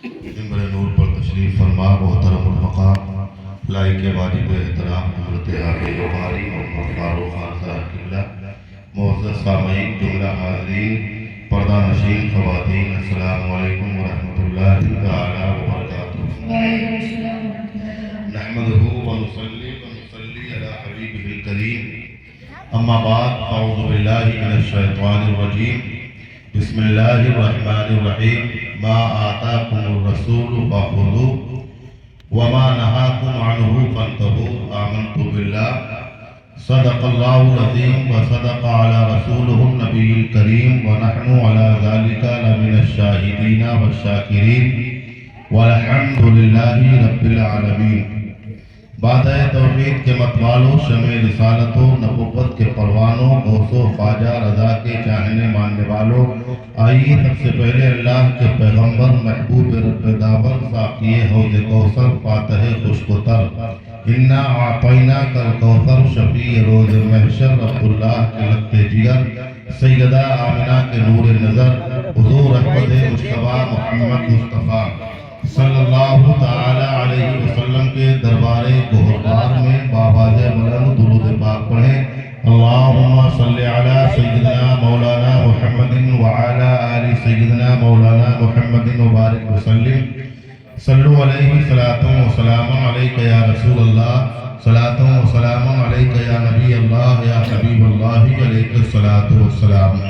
منبر نور پر تشریف فرما محترم المقام لائق واجب احترام حضرت حافظ بخاری محمد فاروق خان صاحب قبلہ، معزز سامعین، جملہ حاضرین، پردہ نشین خواتین، السلام علیکم ورحمۃ اللہ تعالی وبرکاتہ۔ نحمدہ ونصلی علی حبیبہ الکریم، اما بعد، اعوذ باللہ من الشیطان الرجیم، بسم اللہ الرحمن الرحیم۔ ما آتاکم الرسول فخذوه وما نهاکم عنہ فانتہوا۔ آمنت باللہ، صدق اللہ العظیم وصدق علی رسولہ النبی الکریم، ونحن علی ذلک لمن الشاہدین والشاکرین، والحمد للہ رب العالمین۔ بادہ توحید کے متوالوں، شمع رسالت و نبوت کے پروانوں، غوث و خواجہ رضا کے چاہنے ماننے والوں، آئیے سب سے پہلے اللہ کے پیغمبر محبوب رب داور ساقی حوض کوثر فاتح خوشگوتر، انا اعطیناک الکوثر، شفیع روز محشر رب اللہ کے لگتے جگر، سیدہ آمنہ کے نور نظر، حضور احمد مجتبیٰ محمد مصطفیٰ صلی اللہ تعالی علیہ وسلم کے دربار گہربار میں بآواز بلند درود پاک پڑھیں۔ اللہم صلی علی سیدنا مولانا محمد وعلی آل سیدنا مولانا محمد وبارک وسلم۔ صلو علیہ صلاۃ و سلام علیک یا رسول اللہ، صلاۃ و سلام علیک یا نبی اللہ یا حبیب اللہ، علیک الصلاۃ والسلام۔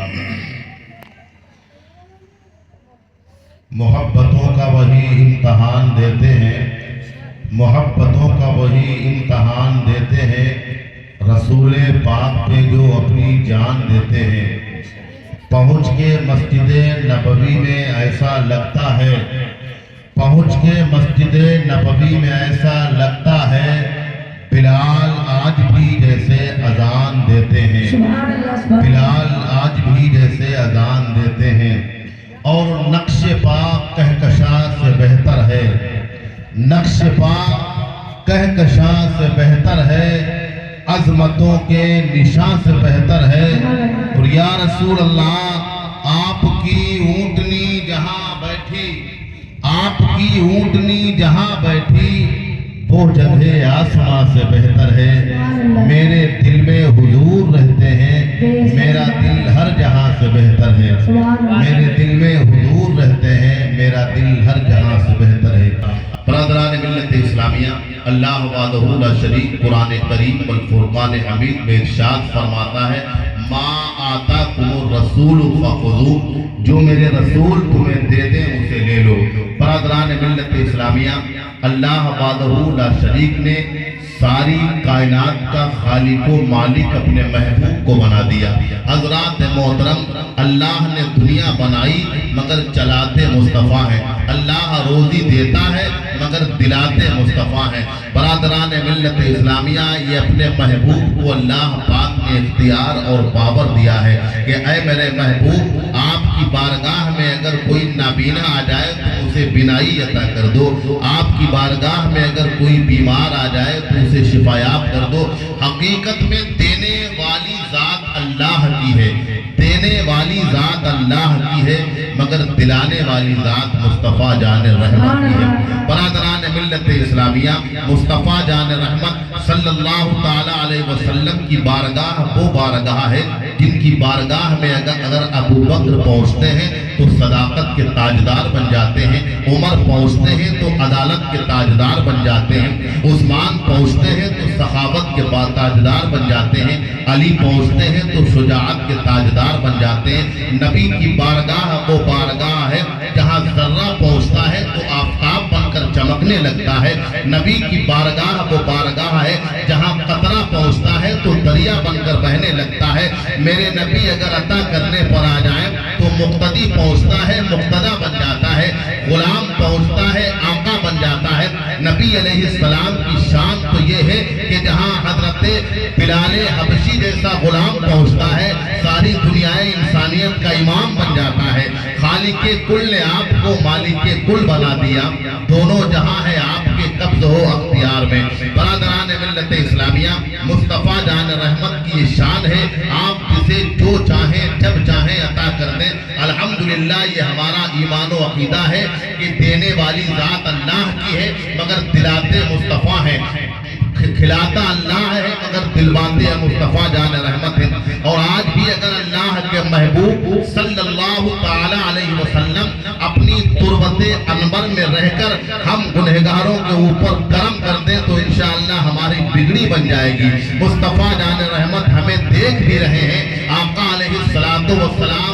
محبتوں کا وہی امتحان دیتے ہیں، محبتوں کا وہی امتحان دیتے ہیں، رسول پاک پہ جو اپنی جان دیتے ہیں۔ پہنچ کے مسجد نبوی میں ایسا لگتا ہے، پہنچ کے مسجد نبوی میں ایسا لگتا ہے، بلال آج بھی جیسے اذان دیتے ہیں، بلال آج بھی جیسے اذان دیتے ہیں۔ اور نقش پاک کہکشاں سے بہتر ہے، نقش پاک کہکشاں سے بہتر ہے، عظمتوں کے نشان سے بہتر ہے۔ اور یا رسول اللہ، آپ کی اونٹنی جہاں بیٹھی، آپ کی اونٹنی جہاں بیٹھی، وہ جگہ آسماں سے بہتر ہے۔ میرے دل میں حضور رہتے ہیں، میرا دل ہر جہاں سے بہتر ہے۔ میرے دل میں حضور رہتے ہیں، میرا دل ہر جہاں سے بہتر ہے۔ برادران ملت اسلامیہ، اللہ وحدہ لا شریک قرآن کریم والفرقان حمید میں ارشاد فرماتا ہے، ما آتاکم الرسول فخذوہ، جو میرے رسول تمہیں دے دیں اسے لے لو۔ برادران ملت اسلامیہ، اللہ وحدہ لا شریک نے ساری کائنات کا خالق و مالک اپنے محبوب کو بنا دیا۔ حضرات محترم، اللہ نے دنیا بنائی مگر چلاتے مصطفیٰ ہیں، اللہ روزی دیتا ہے مگر دلاتے مصطفیٰ ہیں۔ برادران ملت اسلامیہ، یہ اپنے محبوب کو اللہ پاک نے اختیار اور پاور دیا ہے کہ اے میرے محبوب، آپ کی بارگاہ میں اگر کوئی نابینا آ جائے تو اسے بینائی عطا کر دو، آپ کی بارگاہ میں اگر کوئی بیمار آ جائے تو اسے شفایاب کر دو۔ حقیقت میں دینے والی ذات اللہ کی ہے، دینے والی ذات اللہ کی ہے، مگر دلانے والی ذات مصطفیٰ جان رحمت کی ہے۔ برادران ملت اسلامیہ، مصطفیٰ جان رحمت صلی اللہ تعالی علیہ وسلم کی بارگاہ وہ بارگاہ ہے جن کی بارگاہ میں اگر ابو بکر پہنچتے ہیں تو صداقت کے تاجدار بن جاتے ہیں، عمر پہنچتے ہیں تو عدالت کے تاجدار بن جاتے ہیں، عثمان پہنچتے ہیں تو سخاوت کے تاجدار بن جاتے ہیں، علی پہنچتے ہیں تو شجاعت کے تاجدار بن جاتے ہیں۔ نبی کی بارگاہ وہ بارگاہ ہے جہاں ذرہ پہنچتا ہے تو آفتاب بن کر چمکنے لگتا ہے۔ نبی کی بارگاہ وہ بارگاہ ہے جہاں قطرہ پہنچتا ہے تو دریا بن کر بہنے لگتا ہے۔ میرے نبی اگر عطا کرنے پر آ جائیں تو مقتدی پہنچتا ہے، مقتدہ بن جاتا ہے، غلام پہنچتا ہے، آقا بن جاتا ہے۔ نبی علیہ السلام کی شان تو یہ ہے کہ جہاں حضرت بلال حبشی جیسا غلام پہنچتا ہے، ساری دنیا انسانیت کا امام بن جاتا ہے۔ خالق کل نے آپ کو مالک کل بنا دیا، دونوں جہاں ہے آپ کے قبض و اختیار میں۔ برادران ملت اسلامیہ، مصطفیٰ جان رحمت کی یہ شان ہے، آپ جسے جو چاہیں جب چاہیں عطا کر دیں۔ الحمدللہ یہ ہمارا ایمان و عقیدہ ہے کہ دینے والی ذات اللہ کی ہے مگر دلاتے مصطفیٰ ہیں، کھلاتا اللہ ہے مگر دلواتے مصطفیٰ جان رحمت ہے۔ اور آج بھی اگر اللہ کے محبوب صلی اللہ تعالی علیہ وسلم اپنی تربت انور میں رہ کر ہم گنہگاروں کے اوپر کرم کر دیں تو انشاءاللہ ہماری بگڑی بن جائے گی۔ مصطفیٰ جان رحمت ہمیں دیکھ بھی رہے ہیں، آقا علیہ السلام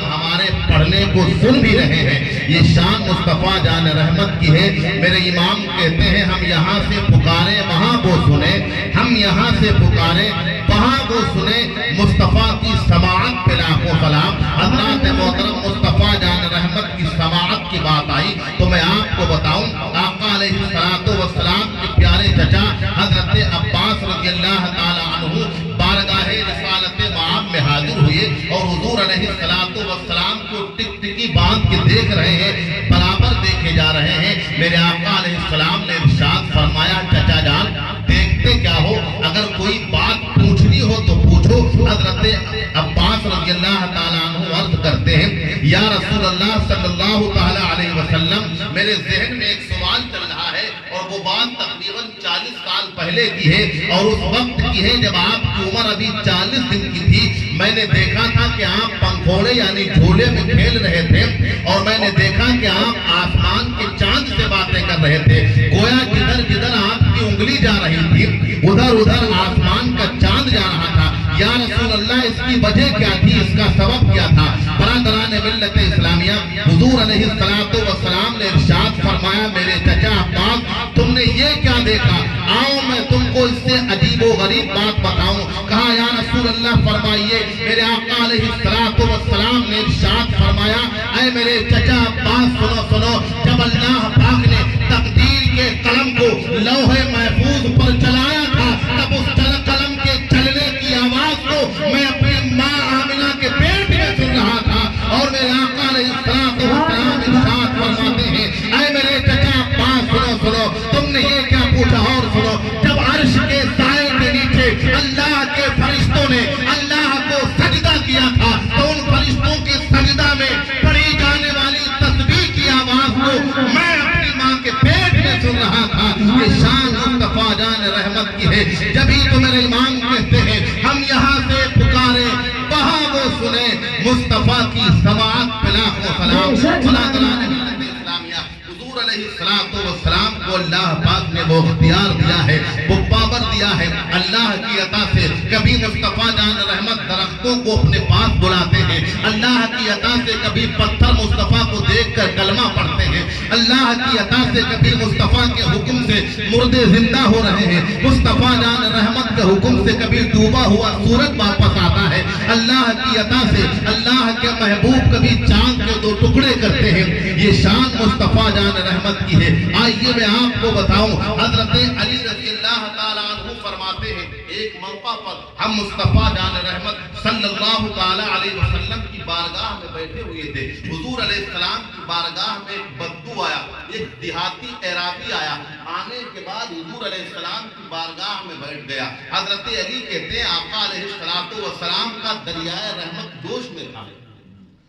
ہمارے پڑھنے کو سن بھی رہے ہیں۔ یہ شان مصطفیٰ جان رحمت کی ہے۔ میرے امام کہتے ہیں ہم یہاں سے پکاریں وہاں وہ سنیں، ہم یہاں سے پکاریں وہاں وہ سنیں، مصطفیٰ کی سماعت پہ لاکھوں سلام۔ حضرات محترم مصطفیٰ جان رحمت کی سماعت کی بات آئی تو میں آپ کو بتاؤں، آقا علیہ السلام کے پیارے چچا حضرت عباس رضی اللہ تعالی عنہ بارگاہ رسالت معاب میں حاضر ہوئے اور حضور علیہ السلام کو ٹک ٹکی باندھ کے دیکھ رہے ہیں، برابر دیکھے جا رہے ہیں۔ میرے آقا علیہ السلام نے ارشاد فرمایا چچا جان دیکھتے کیا ہو، اگر کوئی بات پوچھنی ہو تو پوچھو۔ حضرت عباس رضی اللہ تعالیٰ عنہ عرض کرتے ہیں یا رسول اللہ صلی اللہ تعالی علیہ وسلم میرے ذہن میں ایک سوال چل رہا ہے اور وہ بات تقریباً 40 سال پہلے کی ہے اور اس وقت کی ہے جب آپ کی عمر ابھی 40 دن کی تھی۔ میں نے دیکھا تھا کہ آپ پنکھوڑے یعنی جھولے میں کھیل رہے تھے اور میں نے دیکھا کہ آپ آسمان کے چاند سے باتیں کر رہے تھے، گویا جدھر جدھر آپ کی انگلی جا رہی تھی ادھر ادھر آسمان کا چاند جا رہا تھا۔ یا رسول اللہ اس کی وجہ کیا تھی، اس کا سبب کیا تھا؟ برادران ملت اسلامیہ، حضور علیہ السلام نے ارشاد فرمایا میرے چچا عباس تم نے یہ کیا دیکھا، آؤ میں تم کو اس سے عجیب و غریب بات بتاؤں۔ کہا یا رسول اللہ فرمائیے۔ میرے آقا علیہ السلام نے ارشاد فرمایا اے میرے چچا عباس سنو، جب اللہ پاک نے تقدیر کے قلم کو لوح محفوظ پر چلایا تھا تب اس قلم کے چلنے کی آواز کو میں اپنی ماں آمنہ کے پیٹ میں سن رہا تھا اور میرے آقا علیہ السلام ارشاد فرماتے ہیں اے میرے چچا عباس سنو، تم نے یہ کیا پوچھا اور سنو، جب عرش کے سائے کے نیچے اللہ کے فرشتوں نے اللہ کو سجدہ کیا تھا تو ان فرشتوں کے سجدہ میں پڑھی جانے والی تسبیح کی آواز کو میں اپنی ماں کے پیٹ میں سن رہا تھا۔ یہ شان مصطفیٰ جان رحمت کی ہے، جبھی تو میرے امام کہتے ہیں ہم یہاں سے پکارے وہاں وہ سنے، مصطفیٰ کی سماعت پہ لاکھوں سلام۔ برادران ملت اسلامیہ، حضور علیہ السلام کو اللہ پاک نے وہ اختیار دیا ہے، وہ پاور دیا ہے اللہ کی عطا سے۔ کبھی مصطفیٰ جان رحمت درختوں کو اپنے پاس بلاتے ہیں، اللہ کی عطا سے کبھی پتھر مصطفیٰ کو دیکھ کر کلمہ پڑھتے ہیں، اللہ کی عطا سے کبھی مصطفیٰ کے حکم سے مردے زندہ ہو رہے ہیں، مصطفیٰ جان رحمت کے حکم سے کبھی ڈوبا ہوا سورج واپس آتا ہے، اللہ کی عطا سے اللہ کے محبوب کبھی چاند کے 2 ٹکڑے کرتے ہیں۔ یہ شان مصطفیٰ جان رحمت کی ہے۔ آئیے میں آپ کو بتاؤں، حضرت علی رضی اللہ تعالیٰ عنہ فرماتے ہیں ایک موقع پر ہم مصطفیٰ جان رحمت صلی اللہ تعالیٰ علیہ وسلم کی بارگاہ میں بیٹھے ہوئے تھے۔ حضور علیہ السلام کی بارگاہ میں ایک بدبو آیا، ایک دیہاتی عراقی آیا، آنے کے بعد حضور علیہ السلام کی بارگاہ میں بیٹھ گیا۔ حضرت علی کہتے ہیں آقا علیہ السلام کا دریائے رحمت جوش میں تھا،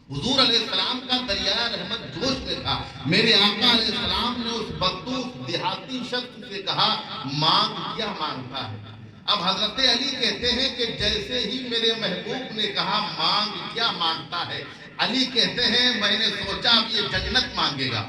حضور علیہ السلام کا دریائے رحمت جوش میں تھا۔ میرے آقا علیہ السلام نے اس بدو دیہاتی شخص سے کہا مانگ کیا مانگتا ہے؟ اب حضرت علی کہتے ہیں کہ جیسے ہی میرے محبوب نے کہا مانگ کیا مانگتا ہے، علی کہتے ہیں میں نے سوچا اب یہ جنت مانگے گا،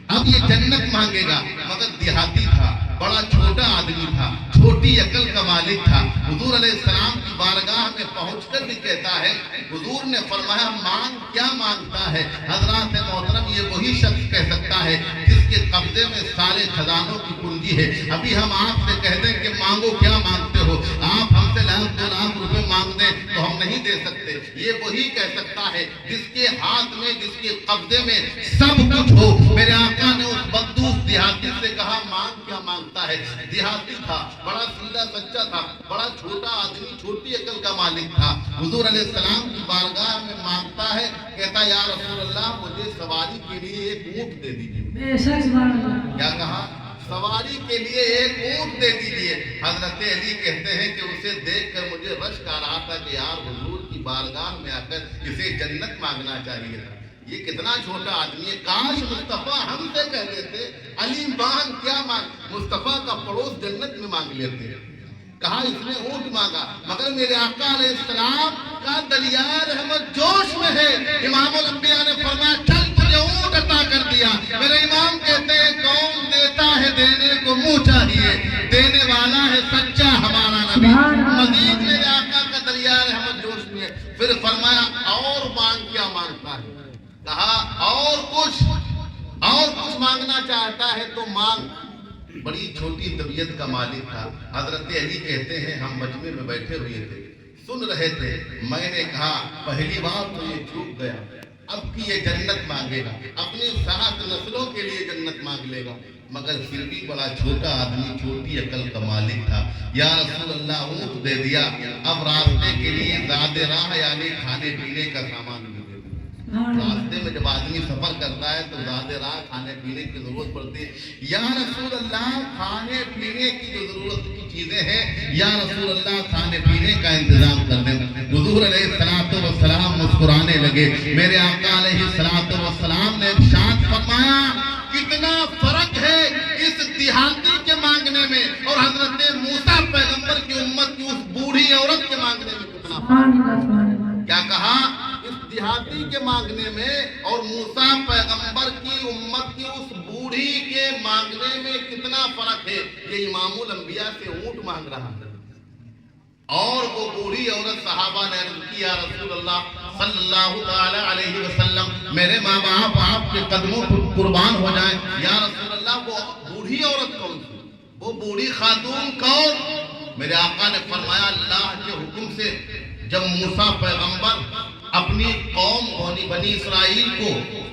اب یہ جنت مانگے گا، مگر دیہاتی تھا، بڑا چھوٹا آدمی تھا، چھوٹی عقل کا مالک تھا۔ حضور علیہ السلام کی بارگاہ میں پہنچ کر بھی کہتا ہے، حضور نے فرمایا مانگ کیا مانگتا ہے؟ حضرات محترم یہ وہی شخص کہہ سکتا ہے جس کے قبضے میں سارے خزانوں کی کنجی ہے۔ ابھی ہم آپ سے کہہ دیں کہ مانگو کیا مانگتے ہو، آپ ہم سے 1,00,000 2 لاکھ روپے مانگ دیں تو ہم نہیں دے سکتے۔ یہ وہی کہہ سکتا ہے جس کے ہاتھ میں جس کے قبضے میں سب کچھ ہو۔ میرے آقا نے اس بدوس دیہاتی سے کہا مانگ کیا مانگتا ہے؟ دیہاتی تھا، بڑا سیدھا سچا تھا، بڑا چھوٹا آدمی، چھوٹی عقل کا مالک تھا۔ حضور علیہ السلام کی بارگاہ میں مانگتا ہے، کہتا یا رسول اللہ مجھے سواری کے لیے ایک اونٹ دے دیجیے۔ کیا کہا؟ سواری کے لیے ایک اونٹ دے دیجیے۔ حضرت علی کہتے ہیں کہ اسے دیکھ کر مجھے رشک آ رہا تھا کہ یار حضور کی بارگاہ میں آ کر اسے جنت مانگنا چاہیے تھا۔ یہ کتنا چھوٹا آدمی ہے، کاش مصطفیٰ ہم سے کہہ دیتے علی مانگ کیا مانگ، مصطفیٰ کا پڑوس جنت میں مانگ لیتے۔ کہا اس نے اونٹ مانگا، مگر میرے آقا علیہ السلام کا دریائے رحمت جوش میں ہے۔ امام الانبیاء نے فرمایا چل تجھے اونٹ عطا کر دیا۔ میرے امام کہتے ہیں کون دیتا ہے دینے کو منہ چاہیے، دینے والا ہے سچا ہمارا نبی۔ مزید میرے آقا کا دریائے رحمت جوش میں ہے۔ پھر فرمایا اور مانگ کیا مانگتا ہے؟ کہا اور کچھ مانگنا چاہتا ہے تو مانگ۔ بڑی چھوٹی طبیعت کا مالک تھا۔ حضرت علی کہتے ہیں ہم مجمع میں بیٹھے ہوئے تھے، سن رہے تھے، میں نے کہا پہلی بار تو یہ چوک گیا، اب کی یہ جنت مانگے گا، اپنی 7 نسلوں کے لیے جنت مانگ لے گا، مگر پھر بھی بڑا چھوٹا آدمی چھوٹی عقل کا مالک تھا۔ یا رسول اللہ اونٹ دے دیا، اب راستے کے لیے زاد راہ یعنی کھانے پینے کا سامان بھی دے دیا۔ راستے میں جب آدمی سفر کرتا ہے تو زاد راہ کھانے پینے کی ضرورت پڑتی ہے۔ یا رسول اللہ کھانے پینے کی جو ضرورت کی چیزیں ہیں، یا رسول اللہ کھانے پینے کا انتظام کر دیں۔ حضور علیہ السلام مسکرانے لگے۔ میرے آقا علیہ السلام نے ارشاد فرمایا کتنا فرق ہے اس دیہاتی کے مانگنے میں اور حضرت موسیٰ پیغمبر کی امت کی اس بوڑھی عورت کے مانگنے میں کتنا فرق ہے۔ کیا کہا؟ اس دیہاتی کے مانگنے میں اور موسیٰ پیغمبر کی امت کی اس بوڑھی کے مانگنے میں کتنا فرق ہے۔ یہ امام الانبیاء سے اونٹ مانگ رہا ہے اور وہ بوڑھی عورت صحابہ نے عرض کی یا رسول اللہ صلی اللہ علیہ وسلم میرے ماں باپ آپ کے قدموں پر قربان ہو جائیں۔ یا رسول اللہ وہ بوڑھی عورت کون تھی؟ وہ بوڑھی خاتون کون؟ میرے آقا نے فرمایا اللہ کے حکم سے جب موسیٰ پیغمبر اپنی قوم بنی اسرائیل کو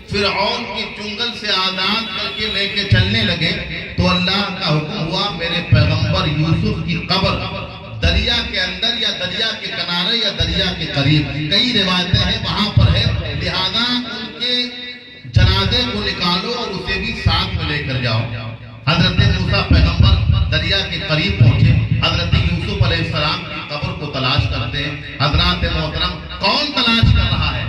فرعون کی چنگل سے آزاد کر کے لے کے چلنے لگے تو اللہ کا حکم ہوا میرے پیغمبر یوسف کی قبر دریا کے اندر یا دریا کے کنارے یا دریا کے قریب، کئی روایتیں ہیں وہاں پر ہے، لہذا ان کے جنازے کو نکالو اور اسے بھی ساتھ میں لے کر جاؤ۔ حضرت موسیٰ پیغمبر دریا کے قریب پہنچے، حضرت یوسف علیہ السلام کی قبر کو تلاش کرتے ہیں۔ حضرات محترم کون تلاش کر رہا ہے؟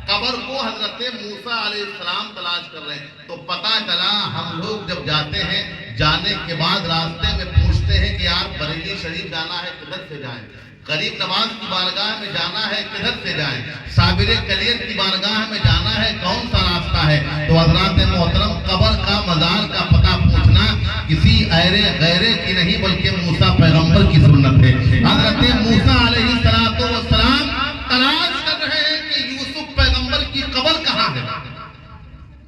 قبر کو حضرت موسیٰ علیہ السلام تلاش کر رہے ہیں۔ تو پتہ چلا ہم لوگ جب جاتے ہیں جانے کے بعد راستے میں پوچھتے ہیں کہ یار بریلی شریف جانا ہے کدھر سے جائیں، غریب نواز کی بارگاہ میں جانا ہے کدھر سے جائیں، صابر کلیر کی بارگاہ میں جانا ہے کون سا راستہ ہے؟ تو حضرات محترم قبر کا مزار کا پتہ پوچھنا کسی غیرے کی نہیں بلکہ موسیٰ پیغمبر کی سنت ہے۔ حضرت موسیٰ علیہ السلام تلاش کر رہے ہیں کہ یوسف پیغمبر کی قبر کہاں ہے،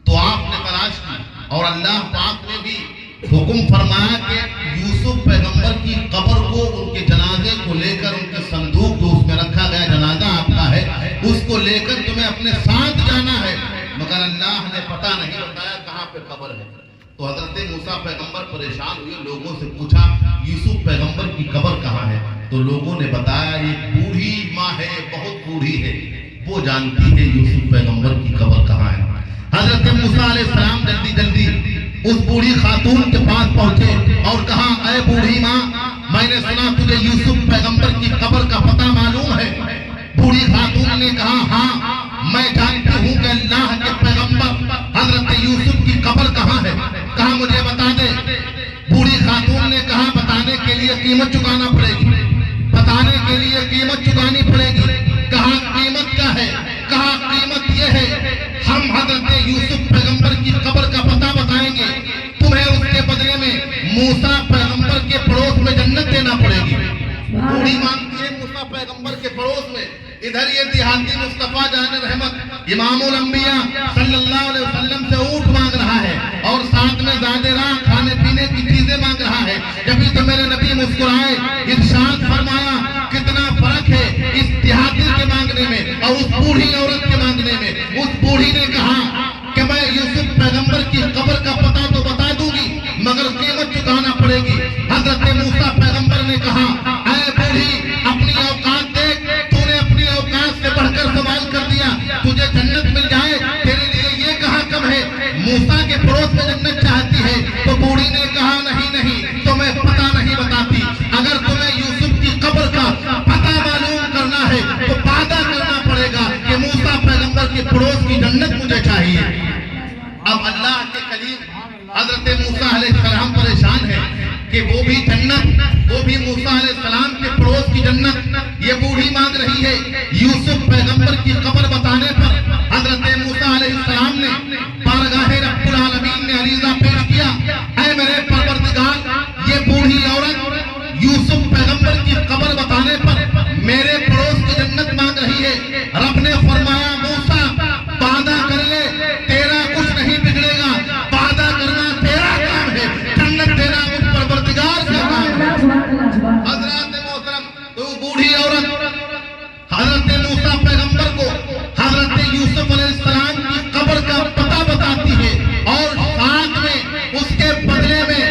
تو آپ نے تلاش کی اور اللہ پاک نے بھی حکم فرمایا کہ یوسف پیغمبر کی قبر کو ان کے جنازے کو لے کر ان کے صندوق جو اس میں رکھا گیا جنازہ آپ کا ہے اس کو لے کر تمہیں اپنے ساتھ جانا ہے، مگر اللہ نے پتہ نہیں بتایا کہاں پہ قبر ہے۔ تو حضرت موسیٰ پیغمبر پریشان ہوئے، لوگوں سے پوچھا یوسف پیغمبر کی قبر کہاں ہے؟ تو لوگوں نے بتایا ایک بوڑھی ماں ہے، بہت بوڑھی ہے، وہ جانتی ہے یوسف پیغمبر کی قبر کہاں ہے۔ حضرت موسیٰ علیہ السلام جلدی اس بوڑھی خاتون کے پاس پہنچے اور کہا اے بوڑھی ماں میں نے سنا تجھے یوسف پیغمبر کی قبر کا پتہ معلوم ہے؟ بوڑھی خاتون نے کہا ہاں میں جانتی ہوں کہ اللہ کے پیغمبر حضرت یوسف کی قبر کہاں ہے، کہا مجھے بتا دے۔ بوڑھی خاتون نے کہا بتانے کے لیے قیمت چکانا پڑے گی، بتانے کے لیے قیمت چکانی پڑے گی۔ کہا قیمت کیا ہے؟ کہا قیمت یہ ہے ہم حضرت یوسف پیغمبر کی قبر کا پتہ بتائیں گے، تمہیں اس کے بدلے میں موسیٰ پیغمبر کے پڑوس میں جنت دینا پڑے گی۔ بوڑھی مانگتی ہے موسیٰ پیغمبر کے پڑوس میں، ادھر یہ دیہاتی مصطفیٰ جان رحمت امام الانبیاء صلی اللہ علیہ وسلم سے اونٹ مانگ رہا ہے اور ساتھ میں زاد راہ کھانے پینے کی چیزیں مانگ رہا ہے۔ جبھی تو میرے نبی مسکرائے، ارشاد فرمایا کتنا فرق ہے اس دیہاتی کے مانگنے میں اور اس بوڑھی عورت کے مانگنے میں۔ اس بوڑھی نے کہا کہ میں یوسف پیغمبر کی قبر کا پتہ تو بتا دوں گی مگر قیمت چکانا پڑے گی۔ حضرت موسیٰ پیغمبر نے کہا اے بوڑھی اپنی اوقات دیکھ، تو نے اپنی اوقات سے بڑھ کر سوال کر دیا، تجھے جنت مل جائے تیرے لیے یہ کہاں کم ہے؟ موسیٰ کے پڑوس میں جنت چاہتی ہے؟ تو بوڑھی نے کہا نہیں تمہیں پتہ نہیں بتاتی، اگر تمہیں یوسف کی قبر کا پتہ معلوم کرنا ہے تو وعدہ کرنا پڑے گا کہ موسیٰ پیغمبر کے پڑوس کی جنت مجھے چاہیے۔ اب اللہ کے کلیم حضرت موسیٰ علیہ السلام پریشان ہے کہ وہ بھی جنت، وہ بھی موسیٰ علیہ السلام کے پڑوس کی جنت، یہ بوڑھی مانگ رہی ہے۔ یوسف پیغمبر کی قبر بتانے پر حضرت موسیٰ علیہ السلام نے بارگاہ رب العالمین میں عریضہ پیش کیا، اے میرے پروردگار، یہ بوڑھی عورت یوسف پیغمبر کی قبر بتانے پر میرے پڑوس کی جنت مانگ رہی ہے۔ رب نے فرمایا موسیٰ وعدہ کر لے، تیرا کچھ نہیں بگڑے گا، وعدہ کرنا تیرا کام ہے، جنت دینا مجھ پروردگار کا کام ہے۔ حضرت محترم، تو بوڑھی عورت حضرت موسیٰ پیغمبر کو حضرت یوسف علیہ السلام کی قبر کا پتہ بتاتی ہے اور ساتھ میں اس کے بدلے میں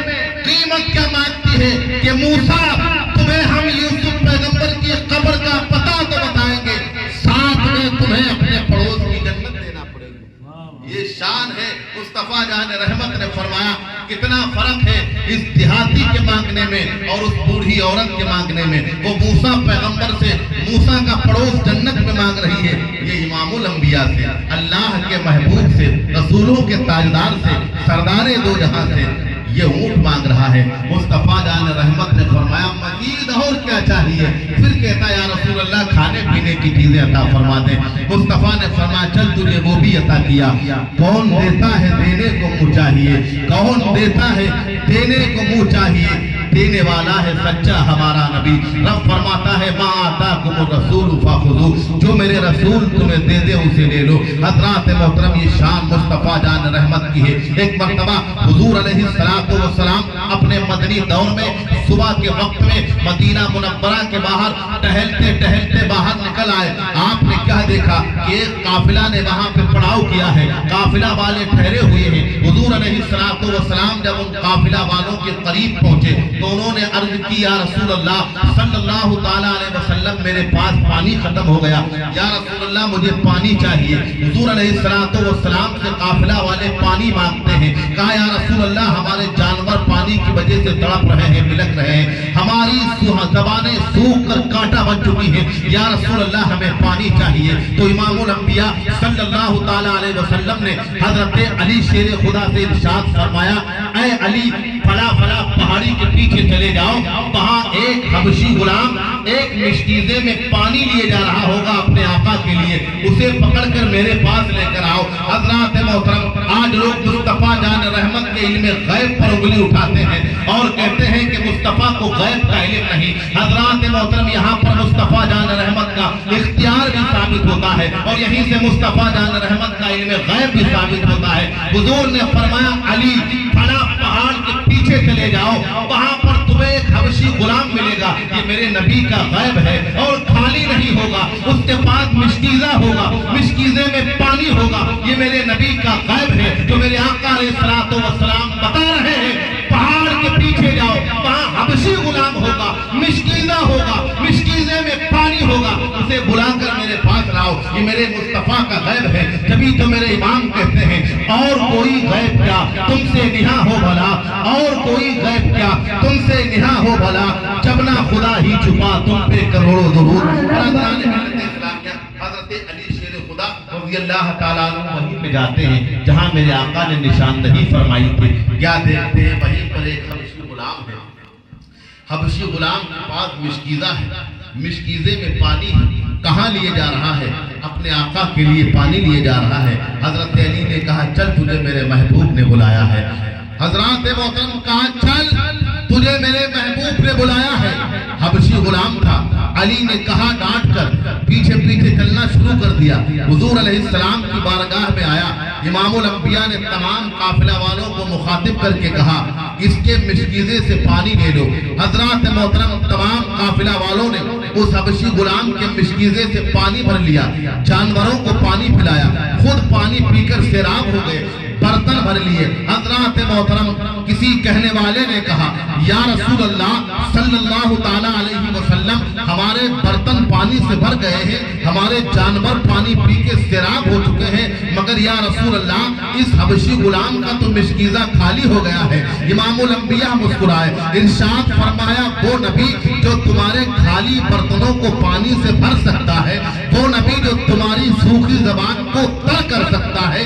قیمت کیا مانگتی ہے کہ موسیٰ تمہیں ہم یوسف پیغمبر کی قبر کا پتہ تو بتائیں گے، ساتھ میں تمہیں اپنے پڑوس کی جنت دینا پڑے گی۔ یہ شان ہے۔ مصطفیٰ جان رحمت نے فرمایا کتنا فرق ہے اس دیہاتی کے مانگنے میں اور اس بوڑھی عورت کے مانگنے میں۔ وہ موسیٰ پیغمبر سے، موسیٰ کا پڑوس جنت میں مانگ رہی ہے، یہ امام الانبیاء سے، اللہ کے محبوب سے، رسولوں کے تاجدار سے، سردار دو جہاں سے یہ اونٹ مانگ رہا ہے۔ مصطفیٰ جان رحمت نے فرمایا مزید اور کیا چاہیے؟ پھر کہتا یا رسول اللہ کھانے پینے کی چیزیں عطا فرما دیں۔ مصطفیٰ نے فرمایا چل تجھے وہ بھی عطا کیا۔ کون دیتا ہے دینے کو منہ چاہیے، کون دیتا ہے دینے کو منہ چاہیے، دینے والا ہے سچا ہمارا نبی۔ رب فرماتا ہے ما آتاکم الرسول فخذوہ، جو میرے رسول تمہیں دے دے اسے لے لو۔ حضرات محترم، یہ شان مصطفیٰ جان رحمت کی ہے۔ ایک مرتبہ حضور علیہ السلام اپنے مدنی دور میں صبح کے وقت میں مدینہ منورہ کے باہر ٹہلتے ٹہلتے باہر نکل آئے۔ آپ نے کیا دیکھا کہ ایک قافلہ نے وہاں پہ پڑاؤ کیا ہے، قافلہ والے ٹھہرے ہوئے ہیں۔ حضور علیہ السلام جب ان قافلہ والوں کے قریب پہنچے تو انہوں نے عرض کی یا رسول اللہ صلی اللہ تعالیٰ علیہ وسلم میرے پاس پانی ختم ہو گیا، یا رسول اللہ مجھے پانی چاہیے۔ حضور علیہ السلام سے قافلہ والے پانی مانگتے ہیں۔ کہا یا رسول اللہ ہمارے جانور پانی کی وجہ سے تڑپ رہے ہیں، بلک رہے ہیں، ہماری زبانیں سوکھ کر کانٹا بن چکی ہیں، یا رسول اللہ ہمیں پانی چاہیے۔ تو امام الانبیاء صلی اللہ تعالیٰ علیہ وسلم نے حضرت علی شیر خدا سے ارشاد فرمایا اے علی فلا فلا پہاڑی کے پیچھے چلے جاؤ، وہاں ایک حبشی غلام ایک مشکیزے میں پانی لیے جا رہا ہوگا اپنے آقا کے لیے، اسے پکڑ کر میرے پاس لے کر آؤ۔ حضرات محترم، آج لوگ مصطفیٰ جان رحمت کے علم غیب پر انگلی اٹھاتے ہیں اور کہتے ہیں کہ مصطفیٰ کو غیب کا علم نہیں۔ حضرات محترم، یہاں پر مصطفیٰ جان رحمت کا اختیار بھی ثابت ہوتا ہے اور یہیں سے مصطفیٰ جان رحمت کا علم غیب بھی ثابت ہوتا ہے۔ حضور نے فرمایا علی فلاں پہاڑ کے پیچھے چلے جاؤ، وہاں پر تمہیں ایک حبشی غلام ملے گا، یہ میرے نبی کا غیب ہے اور خالی نہیں ہوگا، اس کے پاس مشکیزہ ہوگا، مشکیزے میں پانی ہوگا، یہ میرے نبی کا غیب ہے جو میرے آقا علیہ السلام بتا رہے ہیں۔ پہاڑ کے پیچھے جاؤ، وہاں حبشی غلام ہوگا، مشکیزہ ہوگا، مشکیزے میں پانی ہوگا، اسے بلا کر میرے پاس لاؤ، یہ میرے مصطفیٰ کا غیب ہے۔ جبھی تو میرے امام کہتے ہیں اور کوئی غیب کیا تم سے نہا ہو بھلا، اور کوئی غیب کیا تم سے نہا ہو بھلا، جب نہ خدا ہی چھپا تم پہ کروڑوں درود۔ حضرت علی شیر خدا رضی اللہ تعالیٰ عنہ وہیں پہ جاتے ہیں جہاں میرے آقا نے نشاندہی فرمائی تھی۔ کیا دیکھتے ہیں وہیں پر ایک حبشی غلام ہے، حبشی غلام کے پاس مشکیزہ ہے، مشکیزے میں پانی ہے، کہاں لیے جا رہا ہے؟ اپنے آقا کے لیے پانی لیے جا رہا ہے۔ حضرت علی نے کہا چل تجھے میرے محبوب نے بلایا ہے۔ حضرات محترم، کہا چل تجھے میرے محبوب نے بلایا ہے۔ حبشی غلام تھا، علی نے کہا ڈانٹ کر پیچھے پیچھے چلنا شروع کر دیا۔ حضور علیہ السلام کی بارگاہ میں آیا، امام الانبیاء نے تمام قافلہ والوں کو مخاطب کر کے کہا اس کے مشکیزے سے پانی لے لو۔ حضرات محترم، تمام قافلہ والوں نے اس حبشی غلام کے مشکیزے سے پانی بھر لیا، جانوروں کو پانی پلایا، خود پانی پی کر سیراب ہو گئے، برتن بھر لیے۔ حضرات محترم، کسی کہنے والے نے کہا یا رسول اللہ صلی اللہ تعالیٰ علیہ وسلم ہمارے برتن پانی سے بھر گئے ہیں، ہمارے جانور پانی پی کے سیراب ہو چکے ہیں، مگر یا رسول اللہ اس حبشی غلام کا تو مشکیزہ خالی ہو گیا ہے۔ امام الانبیاء مسکرائے، ارشاد فرمایا وہ نبی جو تمہارے خالی برتنوں کو پانی سے بھر سکتا ہے، وہ نبی جو تمہاری سوکھی زبان کو تر کر سکتا ہے،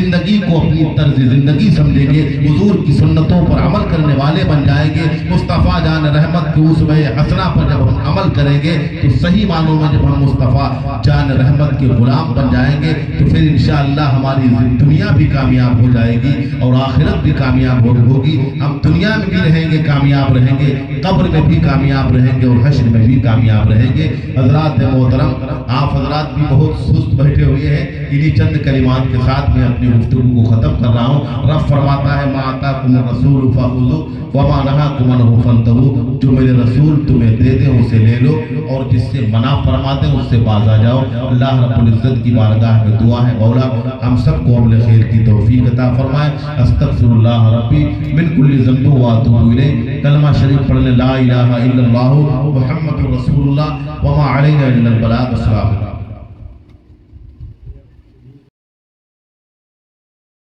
زندگی کو اپنی طرز زندگی سمجھیں گے، حضور کی سنتوں پر عمل کرنے والے بن جائیں گے، مصطفیٰ جان رحمت کی اسوہ حسنہ پر جب ہم عمل کریں گے تو صحیح معنوں میں جب ہم مصطفیٰ جان رحمت کے غلام بن جائیں گے تو پھر انشاءاللہ ہماری دنیا بھی کامیاب ہو جائے گی اور آخرت بھی کامیاب ہوگی. ہم دنیا میں بھی رہیں گے کامیاب رہیں گے، قبر میں بھی کامیاب رہیں گے اور حشر میں بھی کامیاب رہیں گے. حضرات محترم، آپ حضرات بھی بہت سست بیٹھے ہوئے ہیں، انہی چند کلمات کے ساتھ میں اپنی گفتگو کو ختم کر رہا ہوں. رب فرماتا ہے ما آتاکم الرسول فخذوہ وما نہاکم عنہ فانتہوا، جو میرے رسول تمہیں دے دیں اسے لے لو اور جس سے منع فرماتے ہیں اس سے باز آ جاؤ. اللہ رب العزت کی بارگاہ میں دعا ہے مولا ہم سب کو عمل خیر کی توفیق عطا فرمائے. استغفر اللہ ربی من کل ذنب واتوب الیہ. کلمہ شریف پڑھنے لا الہ الا اللہ محمد رسول اللہ وما علینا الا البلاغ. السلام.